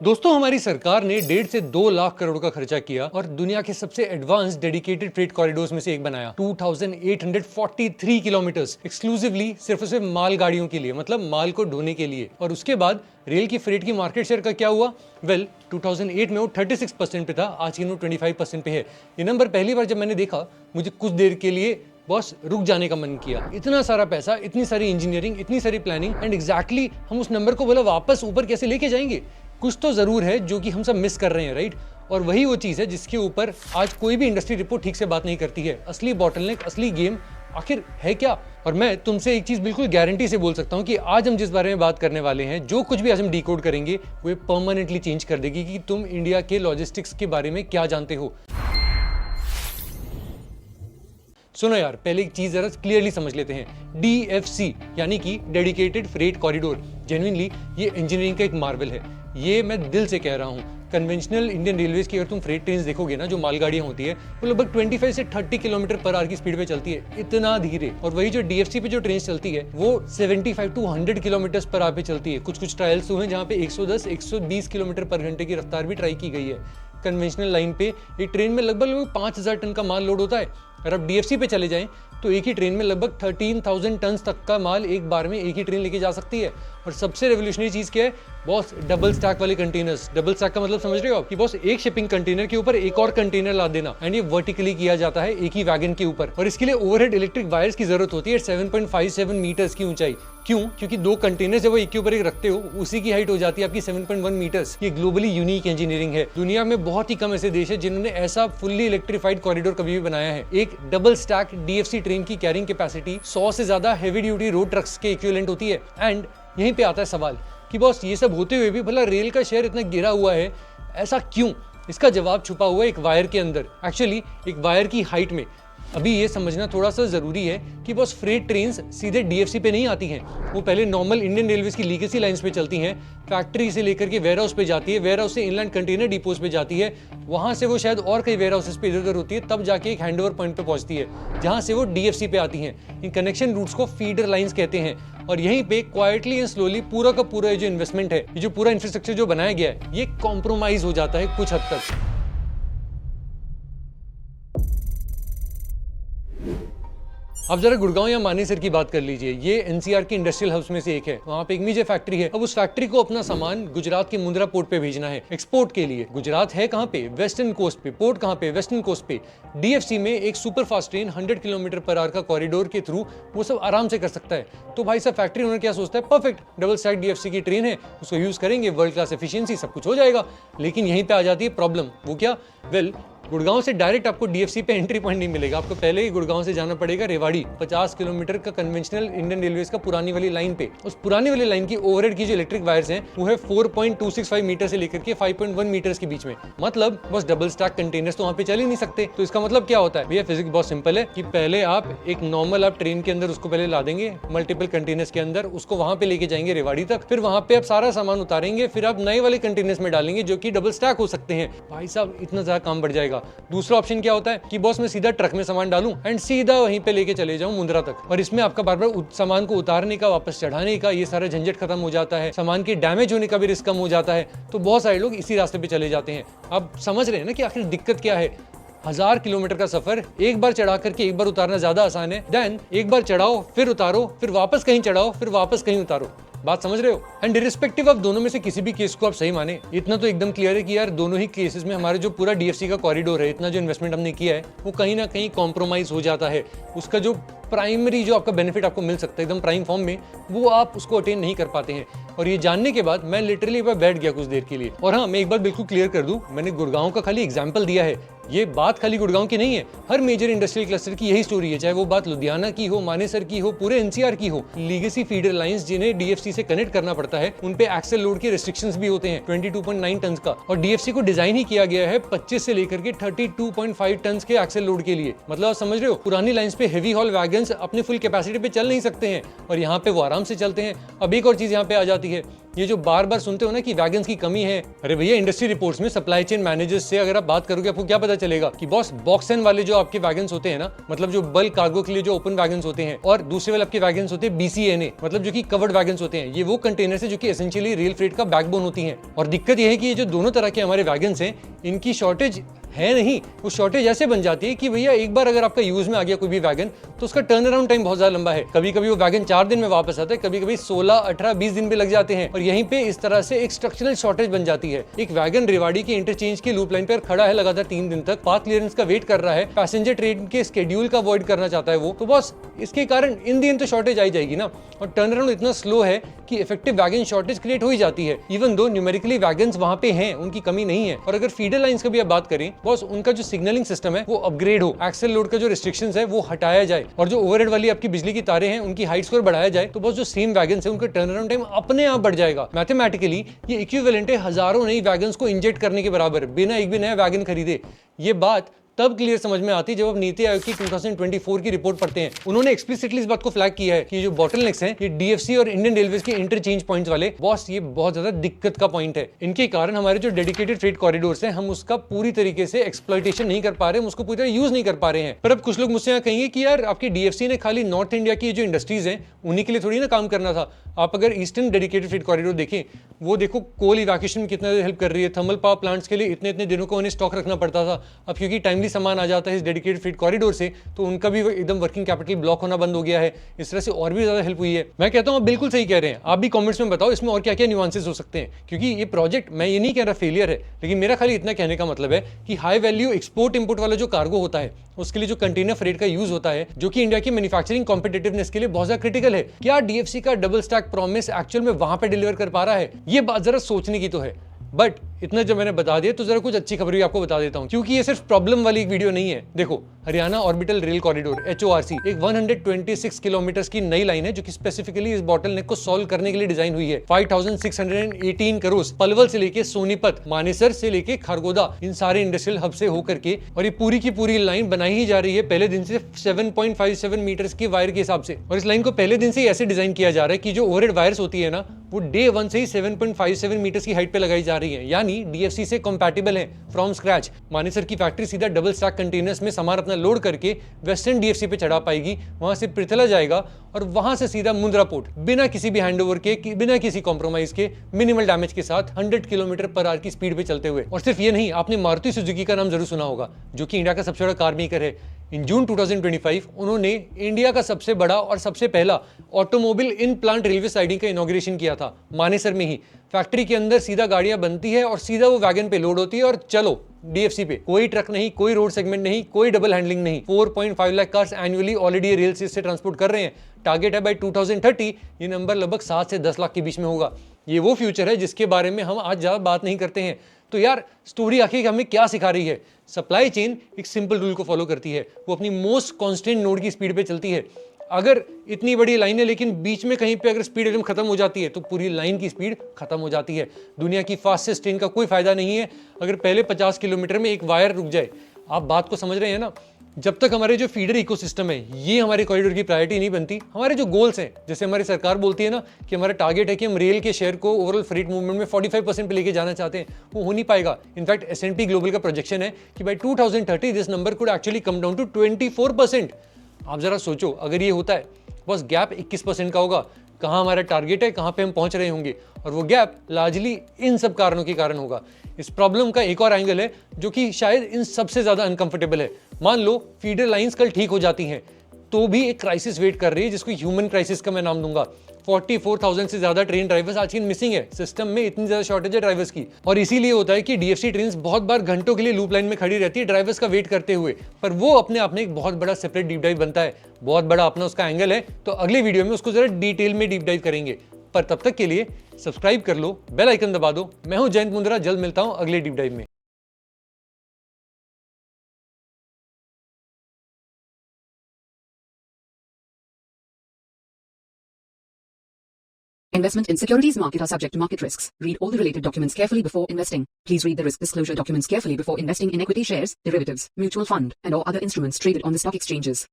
दोस्तों, हमारी सरकार ने 1.5 से 2 लाख करोड़ का खर्चा किया और दुनिया के सबसे एडवांस डेडिकेटेड फ्रेट कॉरिडोर्स में से एक बनाया। 2843 किलोमीटर्स एक्सक्लूसिवली सिर्फ मालगाड़ियों के लिए, मतलब माल को ढोने के लिए। और उसके बाद रेल की फ्रेट की मार्केट शेयर का क्या हुआ? 2008 में वो 36% पे था, आज की 25% पे है। ये नंबर पहली बार जब मैंने देखा, मुझे कुछ देर के लिए बस रुक जाने का मन किया। इतना सारा पैसा, इतनी सारी इंजीनियरिंग, इतनी सारी प्लानिंग एंड एग्जैक्टली हम उस नंबर को बोला वापस ऊपर कैसे लेके जाएंगे? कुछ तो जरूर है जो कि हम सब मिस कर रहे हैं, राइट? और वही वो चीज है जिसके ऊपर आज कोई भी इंडस्ट्री रिपोर्ट ठीक से बात नहीं करती है। असली बॉटलनेक, असली गेम आखिर है क्या? और मैं तुमसे एक चीज बिल्कुल गारंटी से बोल सकता हूं कि आज हम जिस बारे में बात करने वाले हैं, जो कुछ भी आज हम डिकोड करेंगे, वो परमानेंटली चेंज कर देगी कि तुम इंडिया के लॉजिस्टिक्स के बारे में क्या जानते हो। सुनो यार, पहले एक चीज जरा क्लियरली समझ लेते हैं। DFC यानी कि डेडिकेटेड फ्रेट कॉरिडोर, जेन्युइनली ये इंजीनियरिंग का एक मार्वल है। ये मैं दिल से कह रहा हूँ। कन्वेंशनल इंडियन रेलवेज की अगर तुम फ्रेट ट्रेन देखोगे ना, जो मालगाड़ियां होती है, वो लगभग 25 से 30 किलोमीटर पर आवर की स्पीड पे चलती है, इतना धीरे। और वही जो DFC पे जो ट्रेन चलती है, वो 75 टू 100 किलोमीटर पर आवर पे चलती है। कुछ ट्रायल्स हुए हैं जहाँ पे 110, 120 किलोमीटर पर घंटे की रफ्तार भी ट्राई की गई है। कन्वेंशनल लाइन पे एक ट्रेन में लगभग 5000 टन का माल लोड होता है। अगर आप DFC पे चले जाएं तो एक ही ट्रेन में लगभग 13,000 टन तक का माल एक बार में एक ही ट्रेन लेके जा सकती है। और सबसे रेवोल्यूशनरी चीज क्या है बॉस? डबल स्टैक वाले कंटेनर्स। डबल स्टैक का मतलब समझ रहे हो आप? कि बॉस एक शिपिंग कंटेनर के ऊपर एक और कंटेनर लाद देना, एंड ये वर्टिकली किया जाता है एक ही वैगन के ऊपर। और इसके लिए ओवरहेड इलेक्ट्रिक वायर्स की जरूरत होती है 7.57 मीटर्स की ऊंचाई। क्यों? क्योंकि दो कंटेनर जब वो एक के ऊपर एक रखते हो, उसी की हाइट हो जाती है आपकी 7.1 मीटर्स। ये ग्लोबली यूनिक इंजीनियरिंग है। दुनिया में बहुत ही कम ऐसे देश है जिन्होंने ऐसा फुल्ली इलेक्ट्रिफाइड कॉरिडोर कभी भी बनाया है। एक डबल स्टैक DFC ट्रेन की कैरिंग कैपेसिटी 100 से ज्यादा हेवी ड्यूटी रोड ट्रक्स के इक्विवेलेंट होती है। एंड यहीं पे आता है सवाल कि बॉस ये सब होते हुए भी भला रेल का शेयर इतना गिरा हुआ है, ऐसा क्यों? इसका जवाब छुपा हुआ है एक वायर के अंदर, एक्चुअली एक वायर की हाइट में। अभी ये समझना थोड़ा सा जरूरी है कि बॉस फ्रेट ट्रेन्स सीधे DFC पे नहीं आती हैं। वो पहले नॉर्मल इंडियन रेलवेज की लीगेसी लाइंस पे चलती हैं, फैक्ट्री से लेकर के वेयर हाउस पे जाती है, वेयर हाउस से इनलैंड कंटेनर डिपोज पे जाती है, वहां से वो शायद और कई वेयर हाउसेस पे इधर उधर होती है, तब जाके एक हैंडओवर पॉइंट पे पहुंचती है जहां से वो DFC पे आती हैं। इन कनेक्शन रूट्स को फीडर लाइंस कहते हैं। और यहीं पे क्वाइटली एंड स्लोली पूरा का पूरा जो इन्वेस्टमेंट है, ये जो पूरा इंफ्रास्ट्रक्चर जो बनाया गया है, ये कॉम्प्रोमाइज हो जाता है कुछ हद तक। अब जरा गुड़गांव या मानेसर की बात कर लीजिए। ये NCR के इंडस्ट्रियल हब्स में से एक है। वहाँ पे एक मेजर फैक्ट्री है। अब उस फैक्ट्री को अपना सामान गुजरात के मुंद्रा पोर्ट पे भेजना है एक्सपोर्ट के लिए। गुजरात है कहाँ पे? वेस्टर्न कोस्ट पे। पोर्ट कहाँ पे? वेस्टर्न कोस्ट पे। DFC में एक super fast train 100 kilometre per hour का कॉरिडोर के थ्रू वो सब आराम से कर सकता है। तो भाई साहब, फैक्ट्री ओनर क्या सोचता है? परफेक्ट, डबल स्टैक DFC की ट्रेन है, उसको यूज करेंगे, वर्ल्ड क्लास एफिशिएंसी, सब कुछ हो जाएगा। लेकिन यहीं पे आ जाती है प्रॉब्लम। वो क्या? गुड़गांव से डायरेक्ट आपको DFC पे एंट्री पॉइंट नहीं मिलेगा। आपको पहले ही गुड़गांव से जाना पड़ेगा रेवाड़ी, 50 किलोमीटर का कन्वेंशनल इंडियन रेलवेज का पुरानी वाली लाइन पे। उस पुरानी वाली लाइन की ओवरहेड की जो इलेक्ट्रिक वायर्स हैं, वो है 4.265 मीटर से लेकर के 5.1 मीटर्स के बीच में। मतलब बस डबल स्टैक कंटेनर्स तो वहां पे चल ही नहीं सकते। तो इसका मतलब क्या होता है भैया? फिजिक्स बहुत सिंपल है कि पहले आप एक नॉर्मल आप ट्रेन के अंदर उसको पहले ला देंगे मल्टीपल कंटेनर्स के अंदर, उसको वहां पे लेके जाएंगे रेवाड़ी तक, फिर वहां पे आप सारा सामान उतारेंगे, फिर आप नए वाले कंटेनर्स में डालेंगे जो कि डबल स्टैक हो सकते हैं। भाई साहब, इतना ज्यादा काम बढ़ जाएगा। दूसरा ऑप्शन क्या होता है कि बॉस मैं सीधा ट्रक में सामान डालूं एंड सीधा वहीं पे लेके चले जाऊं मुंद्रा तक, और इसमें आपका बार बार सामान को उतारने का, वापस चढ़ाने का, ये सारा झंझट खत्म हो जाता है। सामान के डैमेज होने का भी रिस्क कम हो जाता है। तो बहुत सारे लोग इसी रास्ते पे चले जाते हैं। आप समझ रहे हैं ना कि आखिर दिक्कत क्या है? 1000 किलोमीटर का सफर एक बार चढ़ा करके एक बार उतारना ज्यादा आसान है देन एक बार चढ़ाओ, फिर उतारो, फिर वापस कहीं चढ़ाओ, फिर वापस कहीं उतारो। बात समझ रहे हो? एंड इरिस्पेक्टिव ऑफ दोनों में से किसी भी केस को आप सही माने, इतना तो एकदम क्लियर है कि यार दोनों ही केसेस में हमारे जो पूरा DFC का कॉरिडोर है, इतना जो इन्वेस्टमेंट हमने किया है, वो कहीं ना कहीं कॉम्प्रोमाइज हो जाता है। उसका जो प्राइमरी जो आपका बेनिफिट आपको मिल सकता है एकदम प्राइम फॉर्म में, वो आप उसको अटेन नहीं कर पाते हैं। और ये जानने के बाद मैं लिटरली एक बार बैठ गया कुछ देर के लिए। और हाँ, मैं एक बात बिल्कुल क्लियर कर दूं, मैंने गुड़गांव का खाली एग्जाम्पल दिया है। ये बात खाली गुड़गांव की नहीं है, हर मेजर इंडस्ट्रियल क्लस्टर की यही स्टोरी है। चाहे वो बात लुधियाना की हो, मानेसर की हो, पूरे NCR की हो। लीगेसी फीडर लाइंस जिन्हें DFC से कनेक्ट करना पड़ता है, उन पे एक्सेल लोड के रिस्ट्रिक्शंस भी होते हैं 22.9 टन का। और DFC को डिजाइन ही किया गया है 25 से लेकर के 32.5 टन के एक्सेल लोड के लिए। मतलब आप समझ रहे हो, पुरानी लाइंस पे हेवी हॉल वैगन्स अपनी फुल कैपेसिटी पे चल नहीं सकते हैं, और यहाँ पे वो आराम से चलते हैं। अब एक और चीज यहाँ पे आ जाती है, ये जो बार बार सुनते हो ना कि वैगन्स की कमी है, अरे भैया इंडस्ट्री रिपोर्ट्स में सप्लाई चेन मैनेजर्स से अगर आप बात करोगे आपको क्या पता चलेगा कि बॉस बॉक्स एन वाले जो आपके वैगन्स होते हैं ना, मतलब जो बल्क कार्गो के लिए जो ओपन वैगन्स होते हैं, और दूसरे वाले आपके वैगन्स होते हैं BCNA, मतलब जो कि कवर्ड वैगन्स होते हैं। ये वो कंटेनर्स है जो कि एसेंशियली रेल फ्रेट का बैकबोन होती हैं। और दिक्कत ये है कि ये जो दोनों तरह के हमारे वैगन्स हैं इनकी शॉर्टेज है नहीं। वो शॉर्टेज ऐसे बन जाती है कि भैया एक बार अगर आपका यूज में आ गया कोई भी वैगन तो उसका टर्न अराउंड टाइम बहुत ज्यादा लंबा है। कभी कभी वो वैगन 4 दिन में वापस आता है, कभी कभी 16, 18, 20 दिन भी लग जाते हैं। और यहीं पे इस तरह से एक स्ट्रक्चरल शॉर्टेज बन जाती है। एक वैगन रेवाड़ी की इंटरचेंज की लूप लाइन पर खड़ा है लगातार 3 दिन तक, पाथ क्लियरेंस का वेट कर रहा है, पैसेंजर ट्रेन के स्केड्यूल का अवॉइड करना चाहता है वो, तो बॉस इसके कारण इन दिन तो शॉर्टेज आई जाएगी ना। और टर्न अराउंड इतना स्लो है कि इफेक्टिव वैगन शॉर्टेज क्रिएट हो ही जाती है। इवन दो न्यूमेरिकली वैगन्स वहां पे हैं, उनकी कमी नहीं है। और अगर फीडर लाइंस का भी आप बात करें बॉस, उनका जो सिग्नलिंग सिस्टम है वो अपग्रेड हो, एक्सेल लोड का जो रिस्ट्रिक्शंस है वो हटाया जाए, और जो ओवरहेड वाली आपकी बिजली की तारें हैं उनकी हाइट स्कोर बढ़ाया जाए, तो बस जो सेम वैगन्स है उनका टर्न अराउंड टाइम अपने आप बढ़ जाएगा। मैथमेटिकली ये इक्विवेलेंट है हजारों नई वैगन्स को इंजेक्ट करने के बराबर, बिना एक भी नया वैगन खरीदे। ये बात तब क्लियर समझ में आती है जब आप नीति आयोग की 2024 की रिपोर्ट पढ़ते हैं। उन्होंने एक्सप्लिसिटली इस बात को फ्लैग किया है कि जो बॉटलनेक्स हैं ये DFC और इंडियन रेलवेज के इंटरचेंज पॉइंट्स वाले, बॉस ये बहुत ज्यादा दिक्कत का पॉइंट है। इनके कारण हमारे जो डेडिकेटेड फ्रेट कॉरिडोर्स हैं हम उसका पूरी तरीके से एक्सप्लॉइटेशन नहीं कर पा रहे, हम उसको पूरी तरह यूज नहीं कर पा रहे हैं। पर अब कुछ लोग मुझसे यहाँ कहेंगे कि यार आपकी DFC ने खाली नॉर्थ इंडिया की जो इंडस्ट्रीज हैं उन्हीं के लिए थोड़ी ना काम करना था। आप अगर ईस्टर्न डेडिकेटेड फ्रेट कॉरिडोर देखें, वो देखो कोल इवैक्यूएशन में कितना हेल्प कर रही है। थर्मल पावर प्लांट्स के लिए इतने इतने दिनों को उन्हें स्टॉक रखना पड़ता था, अब क्योंकि टाइमली सामान आ जाता है इस डेडिकेटेड फ्रेट कॉरिडोर से, तो उनका भी एकदम वर्किंग कैपिटल ब्लॉक होना बंद हो गया है। इस तरह से और भी ज्यादा हेल्प हुई है। मैं कहता हूँ आप बिल्कुल सही कह रहे हैं। आप भी कमेंट्स में बताओ इसमें और क्या क्या न्यूआंसेस हो सकते हैं, क्योंकि ये प्रोजेक्ट मैं ये नहीं कह रहा फेलियर है, लेकिन मेरा खाली इतना कहने का मतलब है कि हाई वैल्यू एक्सपोर्ट इंपोर्ट वाला जो कार्गो होता है उसके लिए जो कंटेनर फ्रेट का यूज होता है, जो कि इंडिया की मैन्युफैक्चरिंग कॉम्पिटिटिवनेस के लिए बहुत ज्यादा क्रिटिकल है, क्या DFC का डबल स्टैक प्रॉमिस एक्चुअल में वहां पे डिलीवर कर पा रहा है? ये बात जरा सोचने की तो है। बट इतना जब मैंने बता दिया तो जरा कुछ अच्छी खबर भी आपको बता देता हूं, क्योंकि ये सिर्फ प्रॉब्लम वाली एक वीडियो नहीं है। देखो, Haryana orbital rail corridor HORC एक 126 किलोमीटर की नई लाइन है जो कि स्पेसिफिकली इस बॉटलनेक को सॉल्व करने के लिए डिजाइन हुई है। 5618 करोड़ पलवल से लेके सोनीपत, मानेसर से लेके खरगोदा, इन सारे इंडस्ट्रियल हब से होकर के, और ये पूरी की पूरी लाइन बनाई ही जा रही है पहले दिन से 7.57 मीटर की वायर के हिसाब से। और इस लाइन को पहले दिन से ऐसे डिजाइन किया जा रहा है कि जो ओवरहेड वायर्स होती है ना वो डे 1 से ही 7.57 मीटर की हाइट पे लगाई जा रही है, यानी DFC से कंपैटिबल है फ्रॉम स्क्रैच। मानेसर की फैक्ट्री सीधा डबल स्टैक कंटेनर्स में सामान अपना लोड करके वेस्टर्न DFC पे चढ़ा पाएगी, वहां से पृथला जाएगा और वहां से सीधा मुंद्रा पोर्ट, बिना किसी भी हैंडओवर के, बिना किसी कॉम्प्रोमाइज के, मिनिमल डैमेज के साथ 100 किलोमीटर पर आवर की स्पीड पे चलते हुए। और सिर्फ ये नहीं, आपने मारुति सुजुकी का नाम जरूर सुना होगा, जो कि इंडिया का सबसे बड़ा कार मेकर है। इन जून 2025 उन्होंने इंडिया का सबसे बड़ा और सबसे पहला automobile in plant railway siding का इनॉग्रेशन किया था मानेसर में ही। फैक्ट्री के अंदर सीधा गाड़ियां बनती है और सीधा वो वैगन पे लोड होती है और चलो DFC पे। कोई ट्रक नहीं, कोई रोड सेगमेंट नहीं, कोई डबल हैंडलिंग नहीं। 4.5 lakh cars annually already rail से ट्रांसपोर्ट कर रहे हैं। टारगेट है बाय 2030 ये नंबर लगभग 7 से 10 लाख के बीच में होगा। ये वो फ्यूचर है जिसके बारे में हम आज ज्यादा बात नहीं करते हैं। तो यार स्टोरी आखिर हमें क्या सिखा रही है? सप्लाई चेन एक सिंपल रूल को फॉलो करती है, वो अपनी मोस्ट कांस्टेंट नोड की स्पीड पे चलती है। अगर इतनी बड़ी लाइन है लेकिन बीच में कहीं पे अगर स्पीड एकदम खत्म हो जाती है तो पूरी लाइन की स्पीड खत्म हो जाती है। दुनिया की फास्टेस्ट ट्रेन का कोई फायदा नहीं है अगर पहले 50 किलोमीटर में एक वायर रुक जाए। आप बात को समझ रहे हैं ना? जब तक हमारे जो फीडर इकोसिस्टम है ये हमारे कॉरिडोर की प्रायोरिटी नहीं बनती, हमारे जो गोल्स हैं, जैसे हमारी सरकार बोलती है ना कि हमारा टारगेट है कि हम रेल के शेयर को ओवरऑल फ्रेट मूवमेंट में 45% पे लेके जाना चाहते हैं, वो हो नहीं पाएगा। इनफैक्ट S&P ग्लोबल का प्रोजेक्शन है कि by 2030 this number could actually come down to 24%। आप जरा सोचो, अगर ये होता है बस गैप 21% का होगा। कहाँ हमारा टारगेट है, कहाँ पे हम पहुंच रहे होंगे, और वो गैप लार्जली इन सब कारणों के कारण होगा। इस प्रॉब्लम का एक और एंगल है जो कि शायद इन सबसे ज्यादा अनकंफर्टेबल है। मान लो फीडर लाइंस कल ठीक हो जाती हैं तो भी एक क्राइसिस वेट कर रही है जिसको ह्यूमन क्राइसिस का मैं नाम दूंगा। 44,000 से ज्यादा ट्रेन ड्राइवर्स आज की मिसिंग है। सिस्टम में इतनी ज्यादा शॉर्टेज है ड्राइवर्स की, और इसीलिए होता है कि DFC ट्रेन बहुत बार घंटों के लिए लूप लाइन में खड़ी रहती है ड्राइवर्स का वेट करते हुए। पर वो अपने आप में एक बहुत बड़ा सेपरेट डीप डाइव बनता है, बहुत बड़ा अपना उसका एंगल है। तो अगले वीडियो में उसको जरा डिटेल में डीप डाइव करेंगे। पर तब तक के लिए सब्सक्राइब कर लो, बेल आइकन दबा दो। मैं हूं जयंत मुंद्रा, जल्द मिलता हूं अगले डीप डाइव में। Investment in securities market are subject to market risks. Read all the related documents carefully before investing. Please read the risk disclosure documents carefully before investing in equity shares, derivatives, mutual fund, and or other instruments traded on the stock exchanges.